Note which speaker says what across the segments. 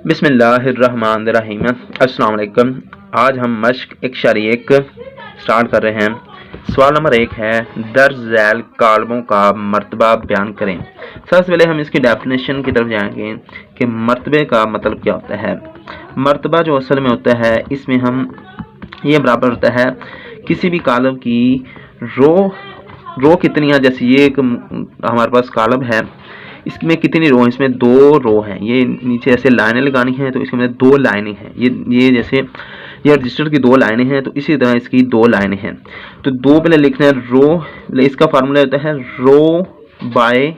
Speaker 1: बिस्मिल्लाहिर्रहमानिर्रहीम। अस्सलाम वालेकुम। आज हम मश्क 1 स्टार्ट कर रहे हैं। सवाल नंबर 1 है, दर्ज झैल कालमों का मर्तबा बयान करें। सबसे पहले हम इसकी डेफिनेशन की तरफ जाएंगे कि मर्तबे का मतलब क्या होता है। मर्तबा जो असल में होता है, इसमें हम ये बराबर होता है किसी भी कालम की रो कितनी है। जैसे ये एक हमारे पास कालम है, इसमें कितनी रो हैं, इसमें 2 रो हैं। ये नीचे ऐसे लाइनें लगानी हैं तो इसमें 2 लाइनें हैं। ये जैसे ये रजिस्टर की 2 लाइनें हैं तो इसी तरह इसकी 2 लाइनें हैं। तो 2 पहले लिखना है रो, इसका फार्मूला होता है row by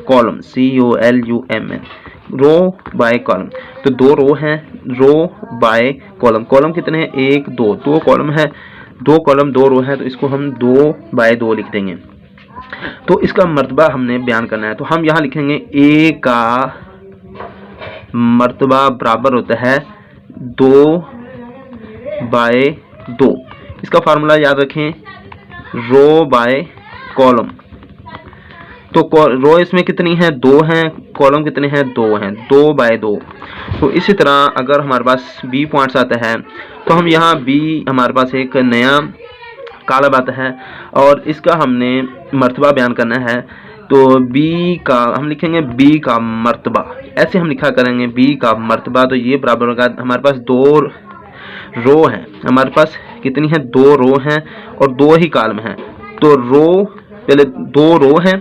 Speaker 1: column, COLUMN, row by column. तो 2 रो हैं, रो बाय कॉलम। कॉलम कितने हैं, 1 2, 2 कॉलम है, 2 कॉलम 2 रो है, तो इसको हम 2 बाय 2 लिख देंगे। तो इसका मर्तबा हमने बयान करना है, तो हम यहाँ लिखेंगे ए का मर्तबा बराबर होता है 2 बाय 2। इसका फार्मूला याद रखें, रो बाय कॉलम। तो रो इसमें कितनी है, 2 हैं, कॉलम कितने हैं, 2 हैं, 2 बाय 2। तो इसी तरह अगर हमारे पास बी पॉइंट्स आता है तो हम यहाँ बी हमारे पास एक नया कालम आता है और इसका हमने मर्तबा बयान करना है। तो बी का हम लिखेंगे बी का मर्तबा, ऐसे हम लिखा करेंगे बी का मर्तबा। तो ये बराबर होगा, हमारे पास 2 रो हैं, हमारे पास कितनी है, 2 रो हैं और 2 ही कालम हैं। तो रो पहले 2 रो हैं,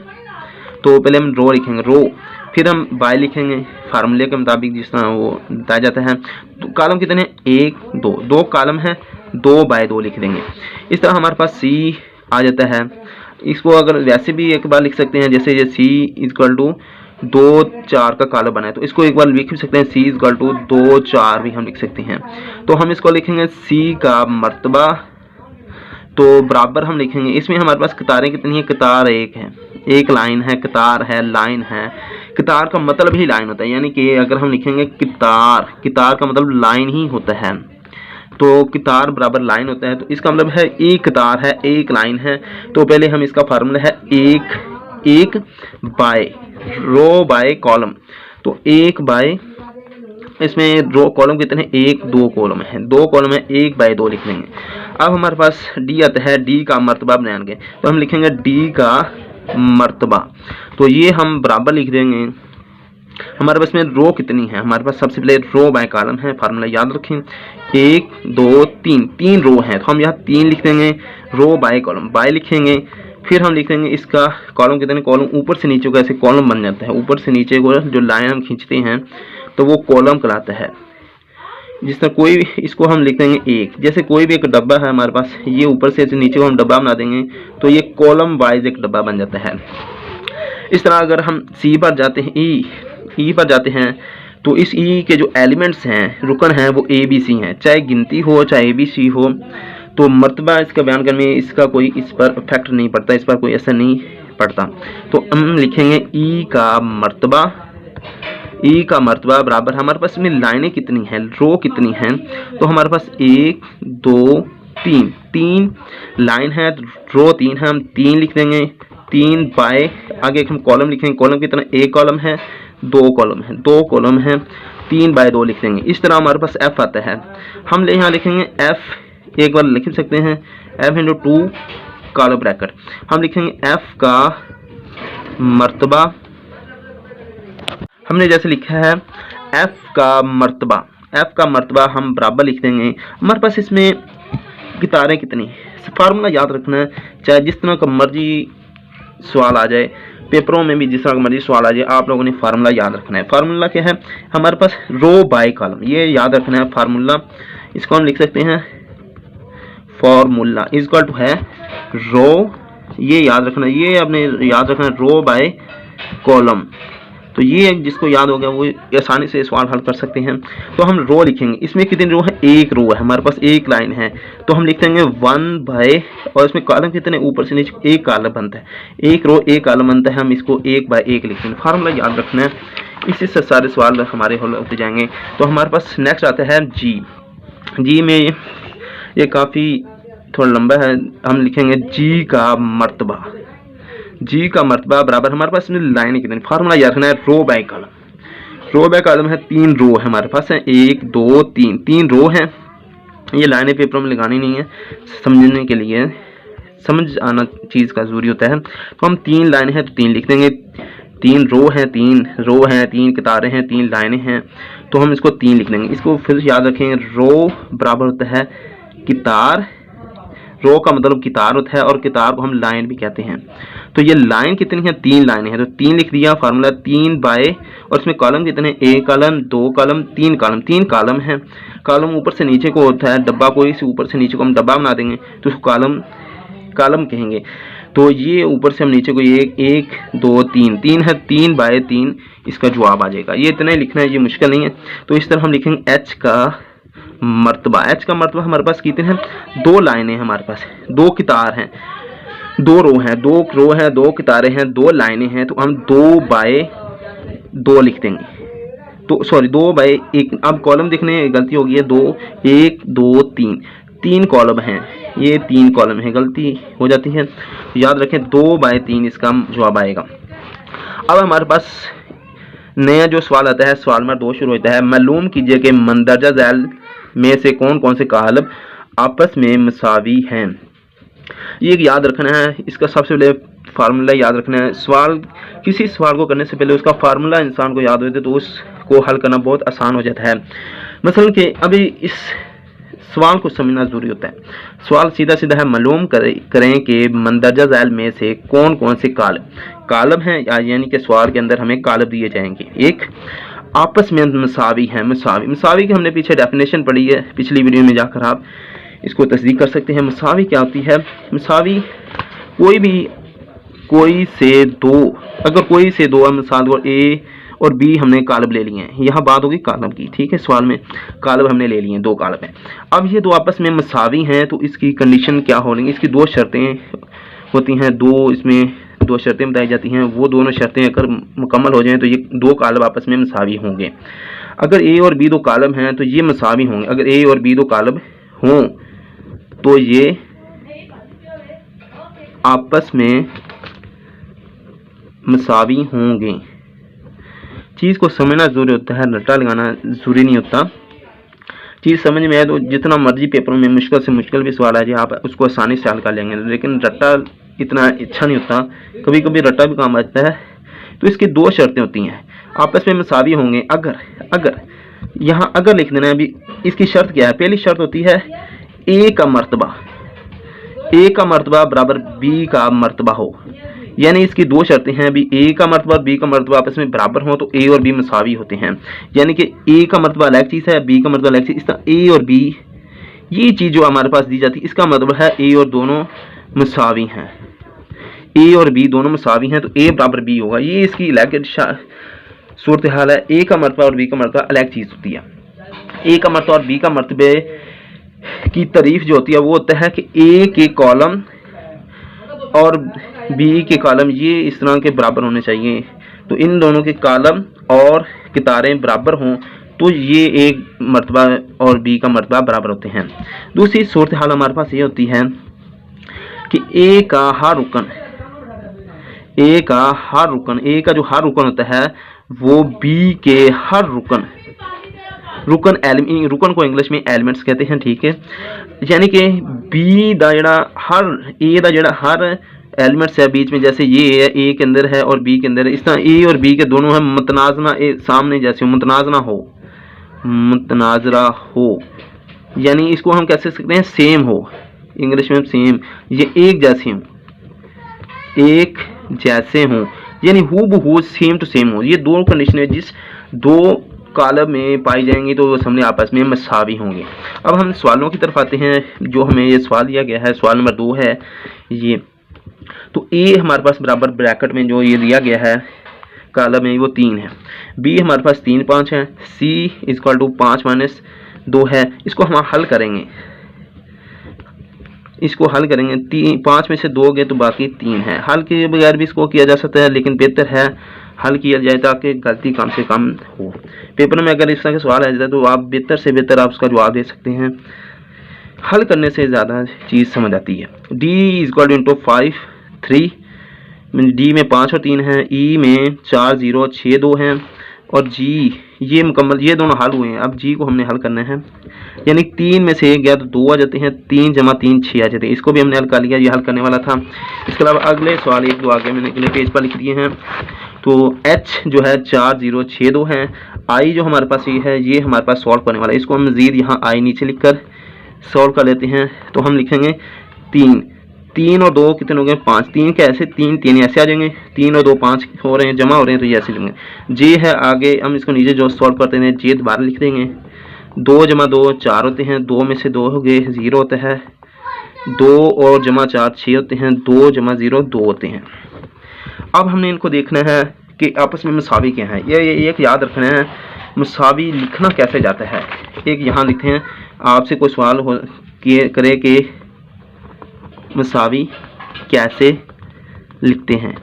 Speaker 1: तो पहले हम रो लिखेंगे रो, फिर हम बाय लिखेंगे फार्मूले के मुताबिक जिस तरह वो बताया जाता है। तो कालम कितने, 1 2, 2 कालम है, 2 बाय 2 लिख देंगे। इस तरह हमारे पास सी आ जाता है। इसको अगर वैसे भी एक बार लिख सकते हैं, जैसे ये सी इक्वल टू 2 4 का कालम बना है, तो इसको एक बार लिख भी सकते हैं, सी इक्वल टू 2 4 भी हम लिख सकते हैं। तो हम इसको लिखेंगे सी का मर्तबा, तो बराबर हम लिखेंगे। इसमें हमारे पास कतारें कितनी है, कतार 1 है, एक लाइन है, कतार है, लाइन है। कतार का मतलब ही लाइन होता है, यानी कि अगर हम लिखेंगे कतार, कतार का मतलब लाइन ही होता है। तो कतार बराबर लाइन होता है, तो इसका मतलब है एक कतार है, एक लाइन है। तो पहले हम इसका फार्मूला है एक बाय रो बाय कॉलम। तो 1 बाय, इसमें रो कॉलम कितने हैं, 1 2 कॉलम है, 2 कॉलम है, 1 बाय 2 लिख देंगे। अब हमारे पास डी आता है, डी का मर्तबा बयान के, तो हम लिखेंगे डी का मर्तबा। तो ये हम बराबर लिख देंगे। हमारे पास में रो कितनी है, हमारे पास सबसे पहले रो बाय कॉलम है, फार्मूला याद रखें 1 2 3, 3 रो है, तो हम यहाँ 3 लिख देंगे। रो बाय कॉलम, बाय लिखेंगे, फिर हम लिखेंगे इसका कॉलम कितने, कॉलम ऊपर से नीचे को ऐसे कॉलम बन जाता है, ऊपर से नीचे को जो लाइन हम खींचते हैं तो वो कॉलम कहलाता है। जिस तरह कोई भी, इसको हम लिख देंगे 1, जैसे कोई भी एक डब्बा है हमारे पास, ये ऊपर से नीचे को हम डब्बा बना देंगे तो ये कॉलम वाइज एक डब्बा बन जाता है। इस तरह अगर हम सी पर जाते हैं, ई पर जाते हैं, तो इस ई के जो एलिमेंट्स हैं, रुकन हैं, वो ABC हैं, चाहे गिनती हो चाहे ABC हो। तो मर्तबा इसका बयान करने में इसका कोई इस पर इफेक्ट नहीं पड़ता, इस पर कोई असर नहीं पड़ता। तो हम लिखेंगे ई का मर्तबा, ई का मर्तबा बराबर, हमारे पास में लाइनें कितनी हैं, रो कितनी हैं, तो हमारे पास 1 2 3, 3 लाइन है, रो 3 है, हम 3 लिख देंगे। 3 बाय, आगे हम कॉलम लिखेंगे, कॉलम कितना, 1 कॉलम है, 2 कॉलम है, 2 कॉलम है, 3 बाय 2 लिख देंगे। इस तरह हमारे पास एफ आता है, हम यहाँ लिखेंगे एफ, एक बार लिख सकते हैं एफ इंटू 2 कॉलम ब्रैकेट। हम लिखेंगे एफ का मर्तबा, हमने जैसे लिखा है एफ का मर्तबा, एफ का मर्तबा हम बराबर लिख देंगे। हमारे पास इसमें कितारें कितनी, फार्मूला याद रखना है, चाहे जिस तरह का मर्जी सवाल आ जाए, पेपरों में भी जिस तरह का मर्जी सवाल आ जाए, आप लोगों ने फार्मूला याद रखना है। फार्मूला क्या है, हमारे पास रो बाय कॉलम, ये याद रखना है फार्मूला। इसको हम लिख सकते हैं फार्मूला इक्वल टू है रो, ये याद रखना, ये आपने याद रखना है रो बाय कॉलम। तो ये जिसको याद हो गया वो आसानी से सवाल हल कर सकते हैं। तो हम रो लिखेंगे, इसमें कितनी रो है, 1 रो है, हमारे पास 1 लाइन है, तो हम लिख देंगे 1 बाय, और इसमें कॉलम कितने, ऊपर से नीचे 1 कॉलम बनता है, 1 रो 1 कॉलम बनता है, हम इसको 1 बाय 1 लिख देंगे। फार्मूला याद रखना है, इसी से सारे सवाल हमारे हल होते जाएंगे। तो हमारे पास नेक्स्ट आता है जी। जी में ये काफ़ी थोड़ा लंबा है, हम लिखेंगे जी का मर्तबा, जी का मर्तबा बराबर, हमारे पास इसमें लाइन कितनी, फार्मूला याद रखना है row by column, row by column है, 3 रो है हमारे पास है, 1 2 3, 3 रो है। ये लाइनें पेपर में लगानी नहीं है, समझने के लिए समझ आना चीज़ का जरूरी होता है। तो हम 3 लाइनें हैं तो 3 लिख देंगे, 3 रो हैं, 3 रो हैं, 3 कितारें हैं, 3 लाइनें हैं, तो हम इसको 3 लिख देंगे। इसको फिर याद रखें, रो बराबर होता है कितार, रो का मतलब कितार होता है और कितार को हम लाइन भी कहते हैं। तो ये लाइन कितनी है, 3 लाइनें हैं, तो 3 लिख दिया। फार्मूला 3 बाय, और इसमें कॉलम कितने, 1 कॉलम 2 कॉलम 3 कॉलम, 3 कॉलम है। कॉलम ऊपर से नीचे को होता है, डब्बा कोई से ऊपर से नीचे को हम डब्बा बना देंगे तो उसको कॉलम कॉलम कहेंगे। तो ये ऊपर से हम नीचे को 1 2 3, 3 है, 3 बाय 3 इसका जवाब आ जाएगा। ये इतना ही लिखना है, ये मुश्किल नहीं है। तो इस तरह हम लिखेंगे एच का मर्तबा। एच का मर्तबा हमारे पास कितने हैं, 2 लाइनें हमारे पास, 2 कितार हैं, 2 रो हैं, 2 रो है, 2 कितारें हैं, 2 लाइनें हैं, तो हम 2 बाय 2 लिख देंगे। तो सॉरी 2 बाय 1, अब कॉलम देखने गलती हो गई है, 2 1 2 3, 3 कॉलम हैं, ये 3 कॉलम है, गलती हो जाती है। याद रखें 2 बाय 3 इसका जवाब आएगा। अब हमारे पास नया जो सवाल आता है, सवाल नंबर 2 शुरू होता है, मालूम कीजिए कि मंदरजा झैल में से कौन कौन से कालब आपस में मसावी हैं। ये याद रखना है, इसका सबसे पहले फार्मूला याद रखना है। सवाल, किसी सवाल को करने से पहले उसका फार्मूला इंसान को याद होता है तो उसको हल करना बहुत आसान हो जाता है। मसलन कि अभी इस सवाल को समझना जरूरी होता है। सवाल सीधा सीधा है, मालूम करें कि मंदरजा झैल में से कौन कौन से कालब हैं, यानी कि सवाल के अंदर हमें कालब दिए जाएंगे। एक, आपस में मसावी हैं। मसावी की हमने पीछे डेफिनेशन पढ़ी है, पिछली वीडियो में जाकर आप इसको तस्दीक कर सकते हैं। मसावी क्या होती है, मसावी कोई से दो, अगर कोई से दो, मिसाल को ए और बी हमने कालब ले लिए हैं, यहाँ बात होगी कालब की, ठीक है। सवाल में कालब हमने ले लिए हैं, 2 कालब हैं। अब ये 2 आपस में मसावी हैं तो इसकी कंडीशन क्या होगी, इसकी 2 शर्तें होती हैं, इसमें 2 शर्तें बताई जाती हैं। वो दोनों शर्तें अगर मुकम्मल हो जाएं तो ये 2 कालब आपस में मसावी होंगे। अगर ए और बी 2 कालब हैं तो ये मसावी होंगे। अगर ए और बी 2 कालब हों तो ये आपस में मसावी होंगे। चीज़ को समझना जरूरी होता है, रट्टा लगाना जरूरी नहीं होता। चीज़ समझ में आए तो जितना मर्जी पेपर में मुश्किल से मुश्किल भी सवाल आ जाए आप उसको आसानी से हल कर लेंगे, लेकिन रट्टा इतना अच्छा नहीं होता, कभी कभी रट्टा भी काम आता है। तो इसकी 2 शर्तें होती हैं, आपस में मसावी होंगे। अगर यहाँ अगर लिख देना है। अभी इसकी शर्त क्या है, पहली शर्त होती है ए का मर्तबा बराबर बी का मर्तबा हो, यानी इसकी 2 शर्तें हैं। अभी ए का मर्तबा बी का मर्तबा आपस में बराबर हो तो ए और बी मसावी होते हैं, यानी कि ए का मर्तबा अलग चीज़ है, बी का मर्तबा अलग चीज़। इस तरह ए और बी, ये चीज़ जो हमारे पास दी जाती है, इसका मतलब है ए और दोनों मसावी हैं, ए और बी दोनों मसावी हैं तो ए बराबर बी होगा। ये इसकी अलग सूरत हाल है। ए का मर्तबा और बी का मर्तबा अलग चीज़ होती है। ए का मर्तबा और बी का मर्तबे की तारीफ जो होती है वो होता है कि ए के कॉलम और बी के कॉलम ये इस तरह के बराबर होने चाहिए। तो इन दोनों के कॉलम और कितारें बराबर हों तो ये एक मर्तबा और बी का मर्तबा बराबर होते हैं। दूसरी सूरत हाल हमारे पास ये होती है कि ए का हर रुकन, ए का जो हर रुकन होता है वो बी के हर रुकन को इंग्लिश में एलिमेंट्स कहते हैं, ठीक है। यानी कि बी दा जड़ा हर ए दा जड़ा हर एलिमेंट्स है बीच में, जैसे ये है ए के अंदर है और बी के अंदर है, इस तरह ए और बी के दोनों है मुतनाज़ना, सामने जैसे मुतनाज़रा हो, यानी इसको हम कैसे सकते हैं, सेम हो, इंग्लिश में सेम, ये एक जैसे हों, यानी हूबहू सेम टू सेम हो। ये 2 कंडीशन है जिस 2 कॉलम में पाई जाएंगी तो वो सामने आपस में मसावी होंगे। अब हम सवालों की तरफ आते हैं। जो हमें ये सवाल दिया गया है, सवाल नंबर 2 है ये। तो ए हमारे पास बराबर ब्रैकेट में जो ये दिया गया है कॉलम में वो 3 है, बी हमारे पास 3 5 है, सी इक्वल टू 5 - 2 है। इसको हम हल करेंगे, 5 में से 2 गए तो बाकी 3 है। हल के बगैर भी इसको किया जा सकता है, लेकिन बेहतर है हल किया जाए ताकि गलती कम से कम हो। पेपर में अगर इस तरह के सवाल आ जाता है तो आप बेहतर से बेहतर आप उसका जवाब दे सकते हैं। हल करने से ज़्यादा चीज़ समझ आती है। डी इक्वल टू 5 3, डी में 5 और 3 हैं, ई में 4 0 6 2 हैं और जी ये मुकम्मल, ये दोनों हल हुए हैं। अब जी को हमने हल करना है, यानी 3 में से 1 गया तो 2 आ जाते हैं, 3 जमा 3 6 आ जाते हैं। इसको भी हमने हल कर लिया, ये हल करने वाला था। इसके अलावा अगले सवाल 1 2 आगे मैंने अगले पेज पर लिख दिए हैं। तो एच जो है 4062 है, आई जो हमारे पास ये है, ये हमारे पास सॉल्व करने वाला है। इसको हम मज़ीद यहाँ आई नीचे लिख कर सॉल्व कर लेते हैं। तो हम लिखेंगे 3 3 और 2 कितने हो गए 5, 3 कैसे 3 3 ऐसे आ जाएंगे, 3 और 2 5 हो रहे हैं, जमा हो रहे हैं, तो ये ऐसे लिखेंगे। जे है आगे, हम इसको नीचे जो सॉल्व करते हैं जे दोबारा लिख देंगे। 2 जमा 2 4 होते हैं, 2 में से 2 हो गए 0 होता है, 2 और जमा 4 6 होते हैं, 2 जमा 0 2 होते हैं। अब हमने इनको देखना है कि आपस में मसावी क्या है। ये एक याद रखना है, मसावी लिखना कैसे जाता है। एक यहाँ लिखते हैं, आपसे कोई सवाल हो करे कि मसावी कैसे लिखते हैं,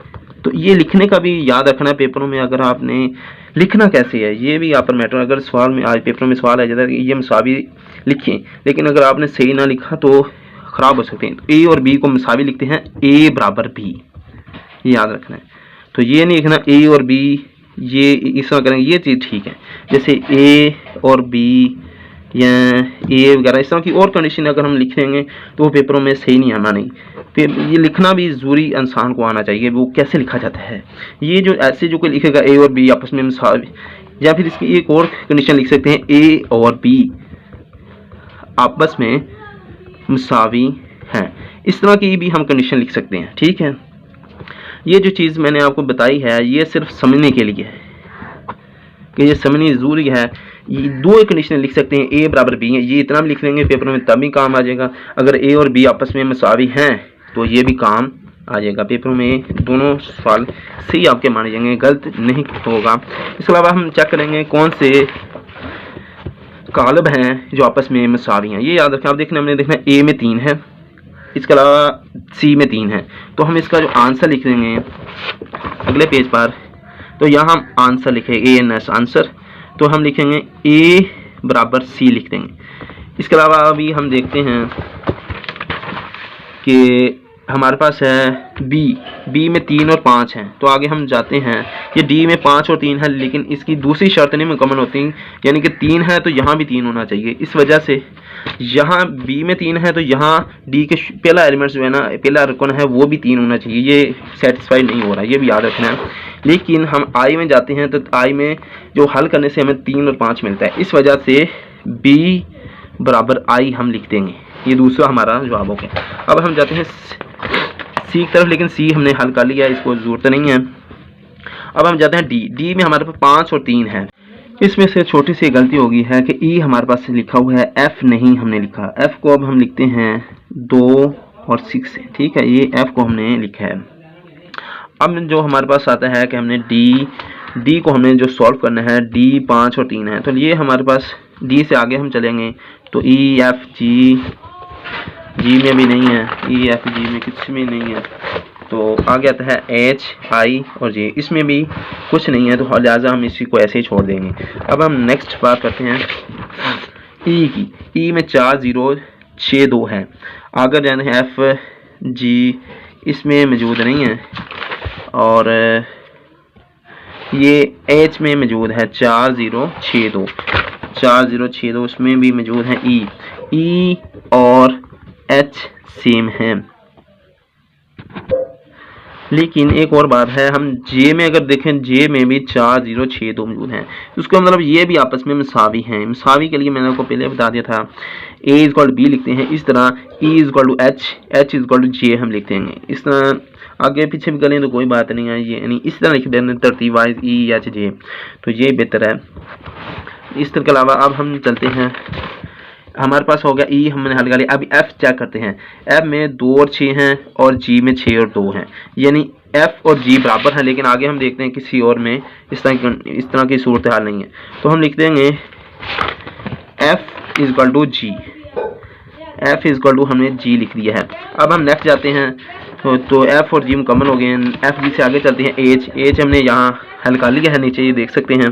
Speaker 1: तो ये लिखने का भी याद रखना है पेपरों में। अगर आपने लिखना कैसे है ये भी यहाँ पर मैटर, अगर सवाल में आज पेपरों में सवाल आ जाता है कि ये मसावी लिखें, लेकिन अगर आपने सही ना लिखा तो ख़राब हो सकते हैं। तो ए और बी को मसावी लिखते हैं ए बराबर बी, ये याद रखना है। तो ये नहीं लिखना ए और बी, ये इस तरह करेंगे ये चीज़ ठीक है। जैसे ए और बी या ए वगैरह इस तरह की और कंडीशन अगर हम लिख देंगे तो वो पेपरों में सही नहीं आना। नहीं, फिर ये लिखना भी ज़रूरी इंसान को आना चाहिए, वो कैसे लिखा जाता है। ये जो ऐसे जो कोई लिखेगा ए और बी आपस में मसावी, या फिर इसकी एक और कंडीशन लिख सकते हैं ए और बी आपस में मसावी हैं, इस तरह की भी हम कंडीशन लिख सकते हैं। ठीक है, ये जो चीज़ मैंने आपको बताई है ये सिर्फ समझने के लिए है कि ये समझनी ज़रूरी है। ये 2 कंडीशन लिख सकते हैं ए बराबर बी है, ये इतना भी लिख लेंगे पेपर में तभी काम आ जाएगा। अगर ए और बी आपस में मसावी हैं तो ये भी काम आ जाएगा। पेपरों में दोनों सवाल सही आपके माने जाएंगे, गलत नहीं होगा। इसके अलावा हम चेक करेंगे कौन से कालब हैं जो आपस में मसावी हैं, ये याद रखें। आप देखना, हमने देखना ए में 3 है, इसके अलावा सी में 3 है, तो हम इसका जो आंसर लिख देंगे अगले पेज पर, तो यहाँ हम आंसर लिखेंगे ANS आंसर, तो हम लिखेंगे ए बराबर सी लिख देंगे। इसके अलावा अभी हम देखते हैं कि हमारे पास है बी में 3 और 5 हैं, तो आगे हम जाते हैं। ये डी में 5 और 3 है, लेकिन इसकी दूसरी शर्त नहीं मुकम्मल होती, यानी कि 3 है तो यहाँ भी 3 होना चाहिए। इस वजह से यहाँ बी में 3 है तो यहाँ डी के पहला एलिमेंट्स जो है ना, पहला रुकन है वो भी 3 होना चाहिए। ये सेटिस्फाइड नहीं हो रहा, ये भी याद रखना है। लेकिन हम आई में जाते हैं तो आई में जो हल करने से हमें 3 और 5 मिलता है, इस वजह से बी बराबर आई हम लिख देंगे, ये दूसरा हमारा जवाब हो गया। अब हम जाते हैं सी की तरफ, लेकिन सी हमने हल कर लिया, इसको ज़रूरत नहीं है। अब हम जाते हैं डी में हमारे पास 5 और 3 है। इसमें से छोटी सी गलती होगी है कि ई हमारे पास लिखा हुआ है, एफ नहीं हमने लिखा। एफ को अब हम लिखते हैं 2 और 6 से, ठीक है, ये एफ को हमने लिखा है। अब जो हमारे पास आता है कि हमने डी को हमने जो सॉल्व करना है, डी 5 और 3 है, तो ये हमारे पास डी से आगे हम चलेंगे तो ई एफ जी में भी नहीं है, ई एफ जी में कुछ भी नहीं है, तो आगे आता है एच आई और जे, इसमें भी कुछ नहीं है, तो लिहाजा हम इसी को ऐसे ही छोड़ देंगे। अब हम नेक्स्ट बात करते हैं ई की। ई में 4062 है, आगे जाते हैं एफ जी, इसमें मौजूद नहीं है, और ये एच में मौजूद है 4062 उसमें भी मौजूद है। ई और एच सेम है, लेकिन एक और बात है, हम जे में अगर देखें, जे में भी 4062 मौजूद हैं, तो उसका मतलब ये भी आपस में मसावी हैं। मसावी के लिए मैंने आपको पहले बता दिया था, A is equal to B लिखते हैं, इस तरह E is equal to H, H is equal to J हम लिखते हैं। इस तरह आगे पीछे भी करें तो कोई बात नहीं है, ये यानी इस तरह लिख दें तरतीब वाइज ई एच जे, तो ये बेहतर है। इस तरह के अलावा अब हम चलते हैं, हमारे पास हो गया ई हमने हल कर लिया। अब एफ चेक करते हैं, एफ में 2 और 6 हैं और जी में 6 और 2 हैं, यानी एफ और जी बराबर है। लेकिन आगे हम देखते हैं किसी और में इस तरह की सूरत हाल नहीं है, तो हम लिख देंगे F is equal to G, F is equal to हमने जी लिख दिया है। अब हम नेक्स्ट जाते हैं, तो एफ और जी मुकम्मल हो गए हैं। एफ जी से आगे चलते हैं, एच हमने यहाँ हल कर लिया है, नीचे ये देख सकते हैं।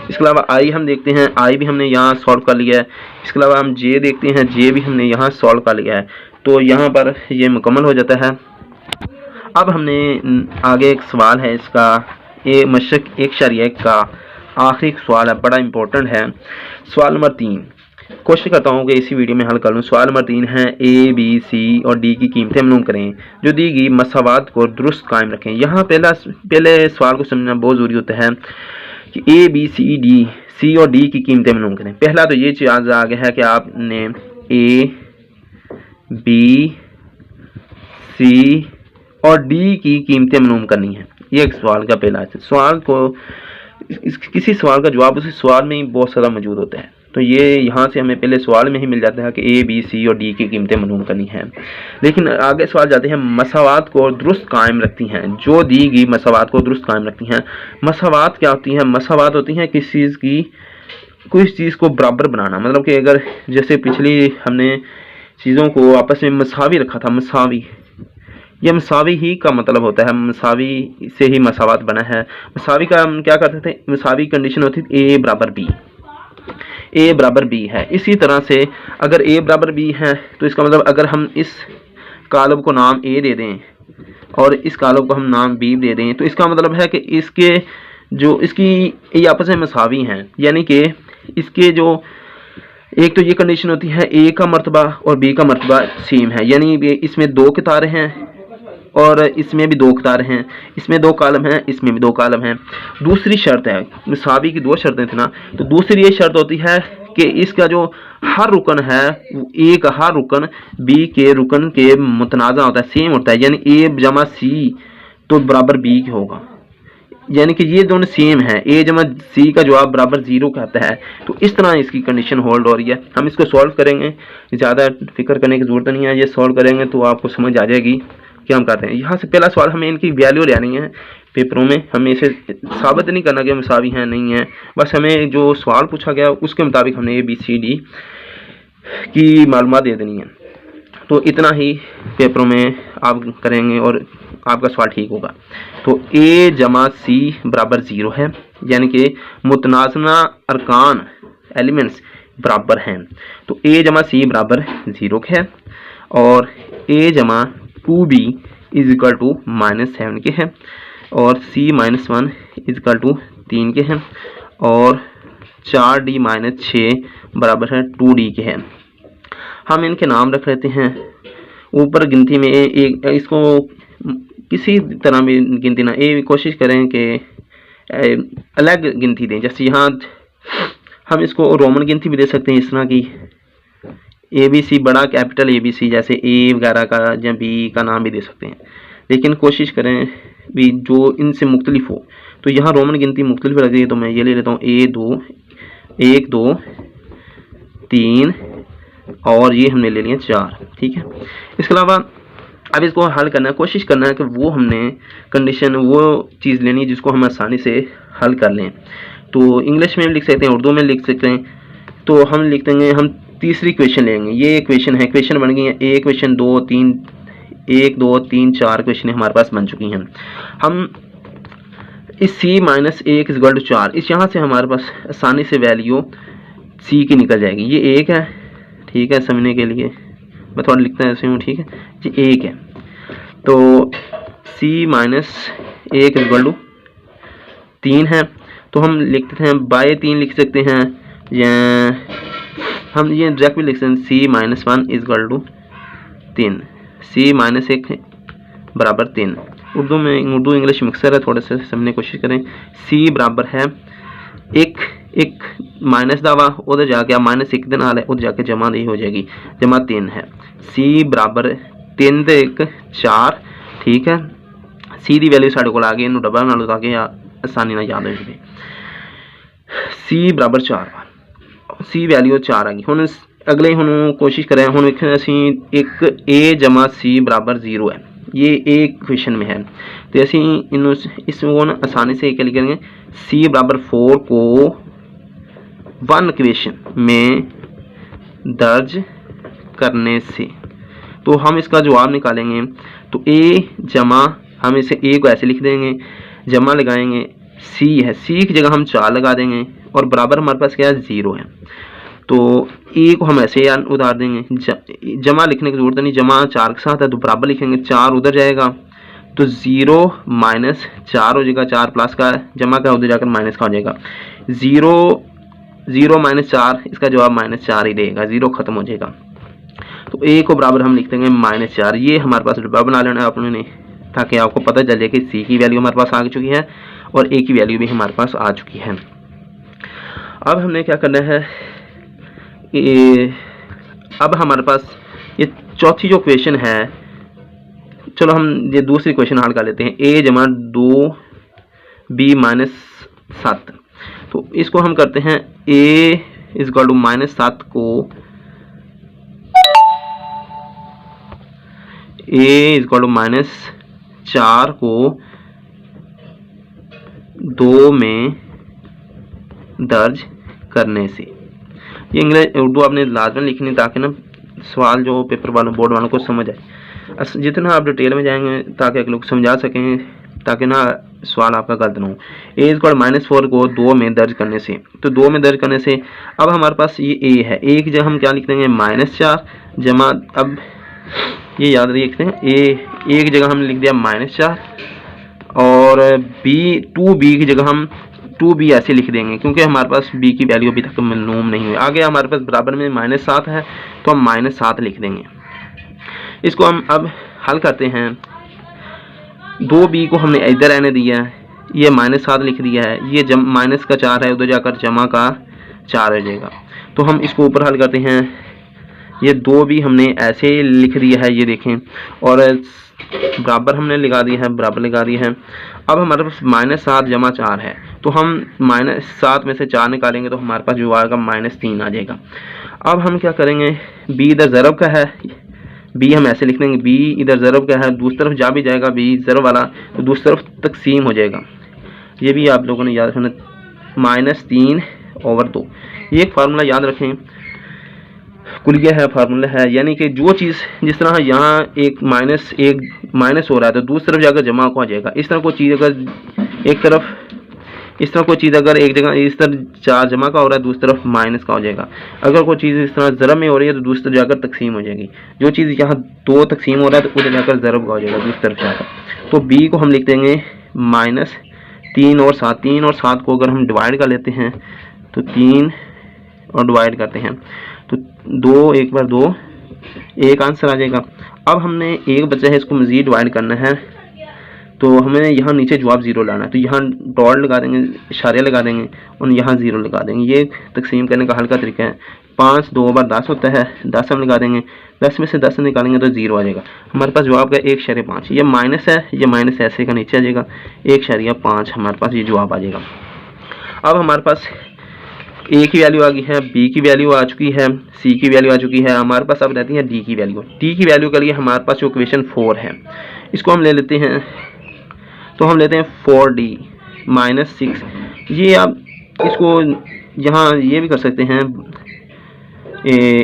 Speaker 1: इसके अलावा आई हम देखते हैं, आई भी हमने यहाँ सॉल्व कर लिया है। इसके अलावा हम जे देखते हैं, जे भी हमने यहाँ सॉल्व कर लिया है, तो यहाँ पर ये मुकम्मल हो जाता है। अब हमने आगे एक सवाल है इसका, ए मशक 1.1 का आखिरी सवाल है, बड़ा इंपॉर्टेंट है। सवाल नंबर 3 कोशिश करता हूँ कि इसी वीडियो में हल कर लूँ। सवाल नंबर 3 है ए बी सी और डी की कीमतें मालूम करें जो दी गई मसावात को दुरुस्त कायम रखें। यहाँ पहले सवाल को समझना बहुत ज़रूरी होता है कि ए बी सी डी, सी और डी की कीमतें मालूम करें। पहला तो ये चीज़ आ गया है कि आपने ए बी सी और डी की कीमतें मालूम करनी है। ये एक सवाल का पहला है। सवाल को किसी सवाल का जवाब उसी सवाल में ही बहुत सारा मौजूद होता है, तो ये यहाँ से हमें पहले सवाल में ही मिल जाता है कि ए बी सी और डी की कीमतें मालूम करनी है। लेकिन आगे सवाल जाते हैं, मसावात को दुरुस्त कायम रखती हैं, जो दी गई मसावात को दुरुस्त कायम रखती हैं। मसावात क्या होती हैं? मसावात होती हैं किसी चीज़ की, कोई चीज़ को बराबर बनाना। मतलब कि अगर जैसे पिछली हमने चीज़ों को आपस में मसावी रखा था, मसावी, यह मसावी ही का मतलब होता है, मसावी से ही मसावात बना है। मसावी का हम क्या करते थे? मसावी कंडीशन होती थी ए बराबर बी, ए बराबर बी है। इसी तरह से अगर ए बराबर बी है तो इसका मतलब अगर हम इस कॉलम को नाम ए दे दें और इस कॉलम को हम नाम बी दे दें, तो इसका मतलब है कि इसके जो इसकी ये आपस में मसावी हैं, यानी कि इसके जो एक तो ये कंडीशन होती है ए का मर्तबा और बी का मर्तबा सेम है, यानी इसमें 2 कितारें हैं और इसमें भी 2 कितारें हैं, इसमें 2 कॉलम हैं, इसमें भी 2 कॉलम हैं। दूसरी शर्त है, मसावी की 2 शर्तें थी ना, तो दूसरी ये शर्त होती है कि इसका जो हर रुकन है, ए का हर रुकन बी के रुकन के मुतनाज़ा होता है, सेम होता है, यानी ए जमा सी तो बराबर बी होगा, यानी कि ये दोनों सेम है। ए जमा सी का जवाब बराबर 0 कहता है। तो इस तरह इसकी कंडीशन होल्ड हो रही है। हम इसको सॉल्व करेंगे, ज़्यादा फिक्र करने की ज़रूरत नहीं है, ये सॉल्व करेंगे तो आपको समझ आ जाएगी क्या हम करते हैं। यहाँ से पहला सवाल हमें इनकी वैल्यू लेनी है पेपरों में, हमें इसे साबित नहीं करना कि मसावी हैं नहीं है, बस हमें जो सवाल पूछा गया उसके मुताबिक हमने ए बी सी डी की मालूमात दे देनी है। तो इतना ही पेपरों में आप करेंगे और आपका सवाल ठीक होगा। तो ए जमा सी बराबर 0 है, यानी कि मुतनाज़ना अरकान एलिमेंट्स बराबर हैं। तो ए जमा सी बराबर 0 है और ए जमा 2b इज इक्वल टू -7 के हैं और c -1 इज इक्वल टू 3 के हैं और 4d - 6 बराबर है 2d के हैं। हम इनके नाम रख लेते हैं। ऊपर गिनती में एक इसको किसी तरह में गिनती ना ए कोशिश करें कि अलग गिनती दें। जैसे यहाँ हम इसको रोमन गिनती भी दे सकते हैं, इस तरह की ए बी सी, बड़ा कैपिटल ए बी सी, जैसे ए वगैरह का या बी का नाम भी दे सकते हैं, लेकिन कोशिश करें भी जो इनसे मुख्तलिफ हो। तो यहाँ रोमन गिनती मुख्तलिफ लग रही है, तो मैं ये ले लेता हूँ ए 2 1 2 3 और ये हमने ले लिया 4, ठीक है। इसके अलावा अब इसको हल करना है, कोशिश करना है कि वो हमने कंडीशन वो चीज़ लेनी है जिसको हम आसानी से हल कर लें। तो इंग्लिश में लिख सकते हैं, उर्दू में लिख सकते हैं। तो हम लिख देंगे, हम तीसरी क्वेश्चन लेंगे। ये इक्वेशन है, क्वेश्चन बन गई है, एक इक्वेशन 2 3 1 2 3 4 क्वेश्चन हमारे पास बन चुकी हैं। हम इस c - 1 = 4, इस यहाँ से हमारे पास आसानी से वैल्यू c की निकल जाएगी। ये 1 है, ठीक है, समझने के लिए मैं थोड़ा लिखता है ऐसे हूँ, ठीक है। ये 1 है, तो c - 1 = 3 है। तो हम लिखते हैं बाय 3 लिख सकते हैं, या हम ये डायरेक्ट भी लिख सकते हैं c - 1 = 3, c - 1 बराबर 3। उर्दू इंग्लिश मिक्सर है, थोड़ा सा समझने की कोशिश करें। c बराबर है एक माइनस दावा उधर जाके -1 दिन आ उधर जाके जमा नहीं हो जाएगी, जमा 3 है। c बराबर 3 ते 1 4, ठीक है। c की वैल्यू साढ़े को आ गई, इन्हों डबल नाल ताकि आसानी ना याद हो जाए। c बराबर 4, c वैल्यू 4 आ गई। हुण अगले हुण कोशिश करें, हुण वेखें असीं एक a जमा c बराबर 0 है, ये एक क्वेश्चन में है। तो असीं इन्हों इसको आसानी से क्या लिखेंगे, c बराबर 4 को 1 क्वेश्चन में दर्ज करने से, तो हम इसका जवाब निकालेंगे। तो a जमा, हम इसे a को ऐसे लिख देंगे, जमा लगाएंगे, c है, c की जगह हम 4 लगा देंगे और बराबर हमारे पास क्या है 0 है। तो a को हम ऐसे उतार देंगे, जमा लिखने की जरूरत नहीं, जमा 4 के साथ है तो बराबर लिखेंगे, 4 उधर जाएगा तो 0 - 4 हो जाएगा, 4 प्लस का जमा का उधर जाकर माइनस का हो जाएगा। 0 0 -4, इसका जवाब -4 ही रहेगा, 0 खत्म हो जाएगा। तो a को बराबर हम लिख देंगे -4। ये हमारे पास डिब्बा बना लेना है आपने ने, ताकि आपको पता चल जाए कि c की वैल्यू हमारे पास आ चुकी है और a की वैल्यू भी हमारे पास आ चुकी है। अब हमने क्या करना है, अब हमारे पास ये चौथी जो क्वेश्चन है, चलो हम ये दूसरी क्वेश्चन हल कर लेते हैं। a जमा 2b -7। तो इसको हम करते हैं a = -7 को a = -4 को 2 में दर्ज करने से। ये इंग्लिश उर्दू आपने लाजमी लिखनी, ताकि ना सवाल जो पेपर वालों बोर्ड वालों को समझ आए। जितना आप डिटेल में जाएंगे ताकि लोग समझा सकें, ताकि ना सवाल आपका गलत ना हो। a = -4 को 2 में दर्ज करने से, तो 2 में दर्ज करने से अब हमारे पास ये a है। a की जगह हम क्या लिख देंगे -4 जमा, अब ये याद रखते हैं a की जगह हमने लिख दिया -4 और 2b की जगह हम 2b ऐसे लिख देंगे, क्योंकि हमारे पास b की वैल्यू अभी तक मालूम नहीं हुई। आगे हमारे पास बराबर में -7 है, तो हम -7 लिख देंगे। इसको हम अब हल करते हैं। 2b को हमने इधर रहने दिया है, ये -7 लिख दिया है, ये माइनस का 4 है, उधर जाकर जमा का 4 हो जाएगा। तो हम इसको ऊपर हल करते हैं। ये 2b हमने ऐसे लिख दिया है, ये देखें, और बराबर हमने लगा दिया है, बराबर लगा दिया है। अब हमारे पास -7 जमा 4 है, तो हम -7 में से 4 निकालेंगे तो हमारे पास जो आएगा -3 आ जाएगा। अब हम क्या करेंगे, b इधर ज़रब का है, b हम ऐसे लिख देंगे, b इधर ज़रब का है, दूसरी तरफ जा भी जाएगा b ज़रब वाला, तो दूसरी तरफ तकसीम हो जाएगा। ये भी आप लोगों ने याद रखना, -3/2। ये एक फार्मूला याद रखें, कुलिया है, फार्मूला है, यानी कि जो चीज़ जिस तरह यहाँ एक माइनस हो रहा है तो दूसरी तरफ जाकर जमा हो जाएगा। इस तरह कोई चीज़ अगर एक तरफ, इस तरह कोई चीज़ अगर एक जगह इस तरह 4 जमा का हो रहा है, दूसरी तरफ माइनस का हो जाएगा। अगर कोई चीज़ इस तरह ज़रब में हो रही है तो दूसरी तरफ जाकर तकसीम हो जाएगी। जो चीज़ यहाँ 2 तकसीम हो रहा है तो उधर जाकर ज़रब का हो जाएगा दूसरी तरफ जाकर। तो b को हम लिख देंगे -3 और 7। 3 और 7 को अगर हम डिवाइड कर लेते हैं तो 3 और डिवाइड करते हैं तो 2 1 बार 2, एक आंसर आ जाएगा। अब हमने एक बचा है, इसको मज़ीद डिवाइड करना है, तो हमें यहाँ नीचे जवाब 0 लाना है। तो यहाँ डॉट लगा देंगे, इशारे लगा देंगे और यहाँ 0 लगा देंगे। ये तकसीम करने का हल्का तरीका है। 5 2 बार 10 होता है, 10 हम लगा देंगे, 10 में से 10 निकालेंगे तो 0 आ जाएगा। हमारे पास जवाब का 1/5, ये माइनस है, ये माइनस ऐसे का नीचे आ जाएगा, 1/5 हमारे पास ये जवाब आ जाएगा। अब हमारे पास a की वैल्यू आ गई है, b की वैल्यू आ चुकी है, c की वैल्यू आ चुकी है। हमारे पास अब रहती है d की वैल्यू। d की वैल्यू के लिए हमारे पास जो क्वेश्चन 4 है, इसको हम ले लेते हैं। तो हम लेते हैं 4d -6। ये आप इसको यहाँ ये भी कर सकते हैं,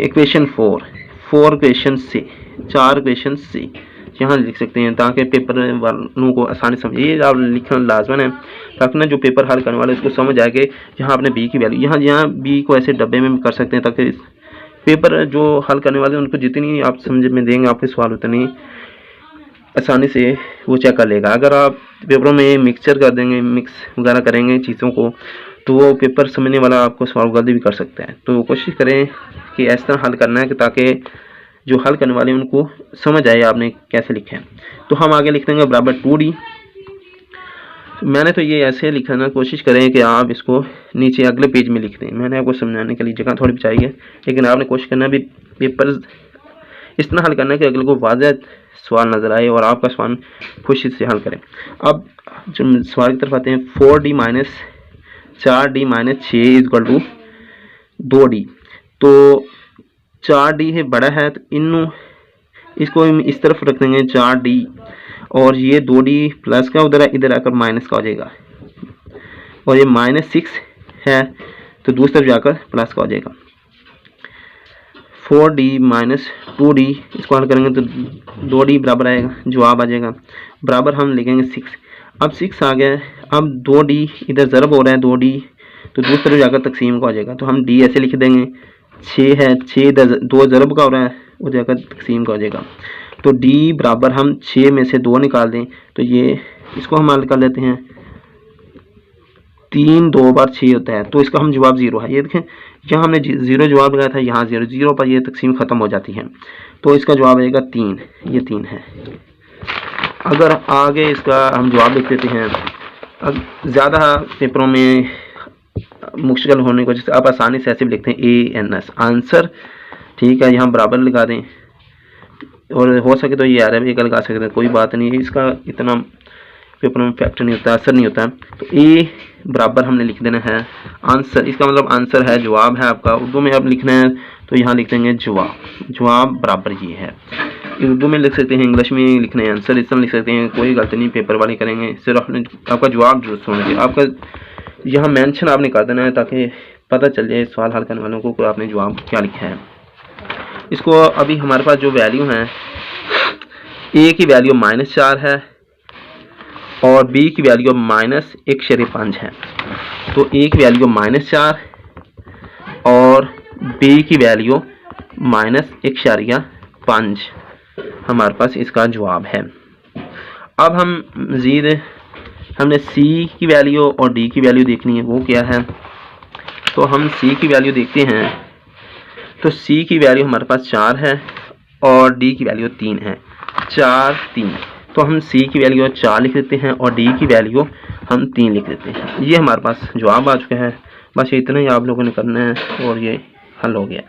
Speaker 1: इक्वेशन 4 क्वेश्चन से, 4 क्वेश्चन से यहाँ लिख सकते हैं, ताकि पेपर वालों को आसानी समझे। ये आप लिखना लाजमन है, ताकि ना जो पेपर हल करने वाले उसको समझ आए कि यहाँ आपने b की वैल्यू, यहाँ b को ऐसे डब्बे में कर सकते हैं, ताकि पेपर जो हल करने वाले उनको जितनी आप समझ में देंगे आपके सवाल उतनी आसानी से वो चेक कर लेगा। अगर आप पेपरों में मिक्सचर कर देंगे, मिक्स वगैरह करेंगे चीज़ों को, तो वो पेपर समझने वाला आपको सवाल गलती भी कर सकता है। तो कोशिश करें कि इस तरह हल करना है कि ताकि जो हल करने वाले उनको समझ आए आपने कैसे लिखा है। तो हम आगे लिख देंगे बराबर 2d। मैंने तो ये ऐसे लिखा ना, कोशिश करें कि आप इसको नीचे अगले पेज में लिख दें। मैंने आपको समझाने के लिए जगह थोड़ी बचाई है, लेकिन आपने कोशिश करना भी पेपर इस तरह हल करना है कि अगले को वाज़ेह सवाल नज़र आए और आपका सवाल खुशी से हल करें। अब जब सवाल की तरफ आते हैं, 4d - 4d - 6 = 2d। तो 4d है बड़ा है, तो इसको इस तरफ रख देंगे 4d, और ये 2d प्लस का उधर है, इधर आकर माइनस का हो जाएगा, और ये -6 है तो दूसरी तरफ जाकर प्लस का हो जाएगा। 4d - 2d, इसको हल करेंगे तो 2d बराबर आएगा, जवाब आ जाएगा, बराबर हम लिखेंगे 6। अब 6 आ गया, अब 2d इधर ज़रब हो रहा है 2d, तो दूसरी तरफ जाकर तकसीम का हो जाएगा। तो हम d ऐसे लिख देंगे, 6 है, 6 2 ज़रब का हो रहा है, वो जाकर तकसीम का हो जाएगा। तो d बराबर हम 6 में से 2 निकाल दें, तो ये इसको हम हल कर लेते हैं। 3 2 बार 6 होता है, तो इसका हम जवाब 0 है। ये देखें यहाँ हमने 0 जवाब लगाया था, यहाँ 0 0 पर ये तकसीम ख़त्म हो जाती है, तो इसका जवाब आएगा 3, ये 3 है। अगर आगे इसका हम जवाब लिख देते हैं, अब ज़्यादा पेपरों में मुश्किल होने की वजह से आप आसानी से ऐसे भी लिखते हैं ANS आंसर, ठीक है, यहाँ बराबर लगा दें, और हो सके तो ये RF एक लगा सकते हैं, कोई बात नहीं है, इसका इतना पेपर में फैक्टर नहीं होता, असर नहीं होता। तो A बराबर हमने लिख देना है आंसर, इसका मतलब आंसर है, जवाब है आपका। उर्दू में आप लिखना है तो यहाँ लिख देंगे जवाब, जवाब बराबर ये है। उर्दू में लिख सकते हैं, इंग्लिश में लिखना है आंसर, इस तरह लिख सकते हैं, कोई गलती नहीं पेपर वाले करेंगे, सिर्फ अपने आपका जवाब दुरुस्त होना चाहिए। आपका यहाँ मेंशन आपने कर देना है ताकि पता चल जाए सवाल हल करने वालों को आपने जवाब क्या लिखा है। इसको अभी हमारे पास जो वैल्यू है, A की वैल्यू -4 है और B की वैल्यू -1.5 है। तो A की वैल्यू -4 और B की वैल्यू -1.5 हमारे पास इसका जवाब है। अब हम मज़ीद हमने C की वैल्यू और D की वैल्यू देखनी है, वो क्या है। तो हम C की वैल्यू देखते हैं, तो C की वैल्यू हमारे पास 4 है और D की वैल्यू 3 है, 4 3। तो हम C की वैल्यू 4 लिख देते हैं और D की वैल्यू हम 3 लिख देते हैं। ये हमारे पास जवाब आ चुका है। बस इतना ही आप लोगों ने करना है और ये हल हो गया।